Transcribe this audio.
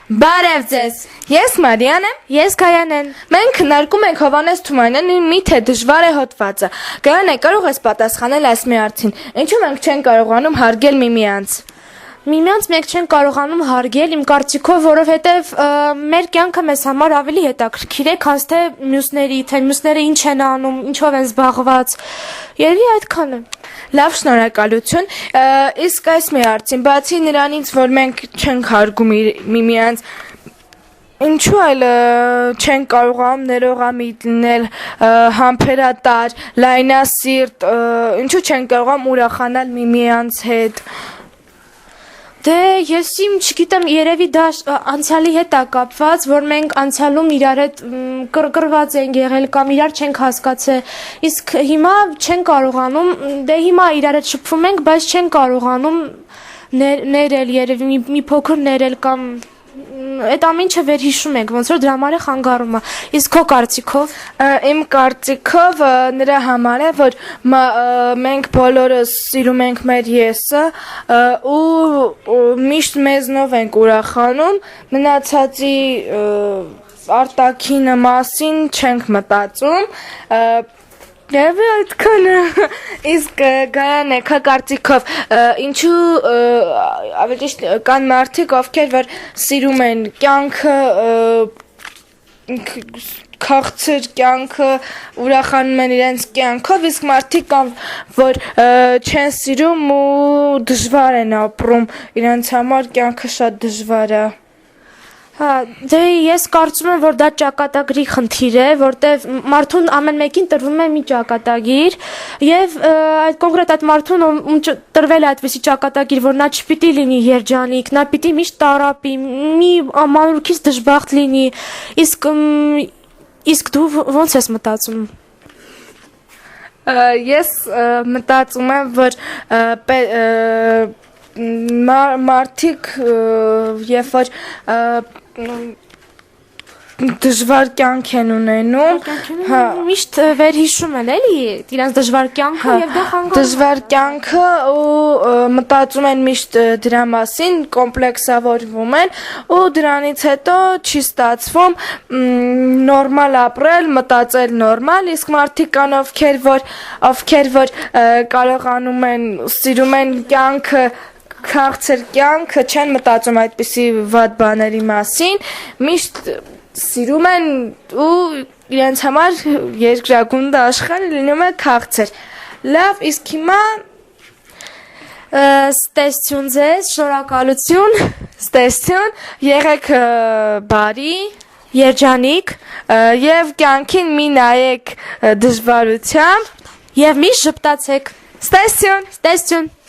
Բարև ձեզ։ Ես Մարիան եմ, Ես Գայան եմ։ մենք քննարկում ենք Հովհաննես Թումանյանի «Միթե դժվար է» հոդվածը։ Գայանե, կարող ես պատասխանել այս մի հարցին. ինչու մենք չենք կարողանում հարգել միմյանց։ Միմյանց մենք չենք կարողանում հարգել իմ կարծիքով, որովհետև մեր կյանքը մեզ համար ավելի հետաքրքիր է, քան թե մյուսների, թե մյուսները ինչ են անում, ինչով են զբաղված։ Երևի այդքան է։ Լավ, շնորհակալություն։ Իսկ այս մի հարցին, բացի նրանից, որ մենք չենք հարգում միմյանց, ինչու այլ չենք կարողանում ներողամիտ լինել, համբերատար, լայնասիրտ, ինչու չենք կարողանում ուրախանալ միմյանց հետ։ Դե ես չգիտեմ, երևի դա անցյալի հետ է կապված, որ մենք անցյալում իրար հետ կռկռված ենք եղել կամ իրար չենք հասկացել, իսկ հիմա չենք կարողանում, դե հիմա իրար հետ շփվում ենք, բայց չենք կարողանում ներել, երևի մի փոքր ներել կամ այդ ամենը վերհիշում ենք, ոնց որ դրա համար է խանգարում է։ Իսկ քո կարծիքով։ Իմ կարծիքով նրա համար է, որ մենք բոլորս սիրում ենք մեր եսը ու միշտ մեզնով ենք ուրախանում, մնացածի արտաքինը մասին չենք մտածում, Եվ այդքան իսկ Գայանե, քո կարծիքով ինչու ավելի ճիշտ կան մարդիկ, ովքեր որ սիրում են կյանքը, քաղցր կյանքը, ուրախանում են իրենց կյանքով, իսկ մարդիկ կան, որ չեն սիրում ու դժվար են ապրում, իրենց համար կյանքը շատ դժվար է։ Դե ես կարծում եմ, որ դա ճակատագրի խնդիր է, որտեղ մարդուն ամեն մեկին տրվում է մի ճակատագիր եւ այդ կոնկրետ այդ մարդուն ում տրվել է այդպիսի ճակատագիր, որ նա չպիտի լինի երջանիկ, նա պիտի միշտ տարապի, մի մանրուքից դժբախտ լինի, իսկ դու ո՞նց ես մտածում։ Ես մտածում եմ, որ մարդիկ երբ որ դժվար կյանք են ունենում, միշտ վերհիշում են, էլի, իրենց դժվար կյանքը եւ դա խանգարում։ Դժվար կյանքը ու մտածում են միշտ դրա մասին, կոմպլեքսավորվում են ու դրանից հետո չի ստացվում նորմալ ապրել, մտածել նորմալ, իսկ մարդիկ կան ովքեր որ կարողանում են, սիրում են կյանքը, քաղցր կյանքը, չեն մտածում այդպիսի վատ բաների մասին, միշտ սիրում են ու իրենց համար երկրագունդը աշխարհը լինում է քաղցր։ Լավ, իսկ հիմա ստեսություն ձեզ, շնորհակալություն, ստեսություն, եղեք բարի, երջանիկ եւ կյանքին մի նայեք դժվարությամբ եւ միշտ ժպտացեք։ Ստեսություն։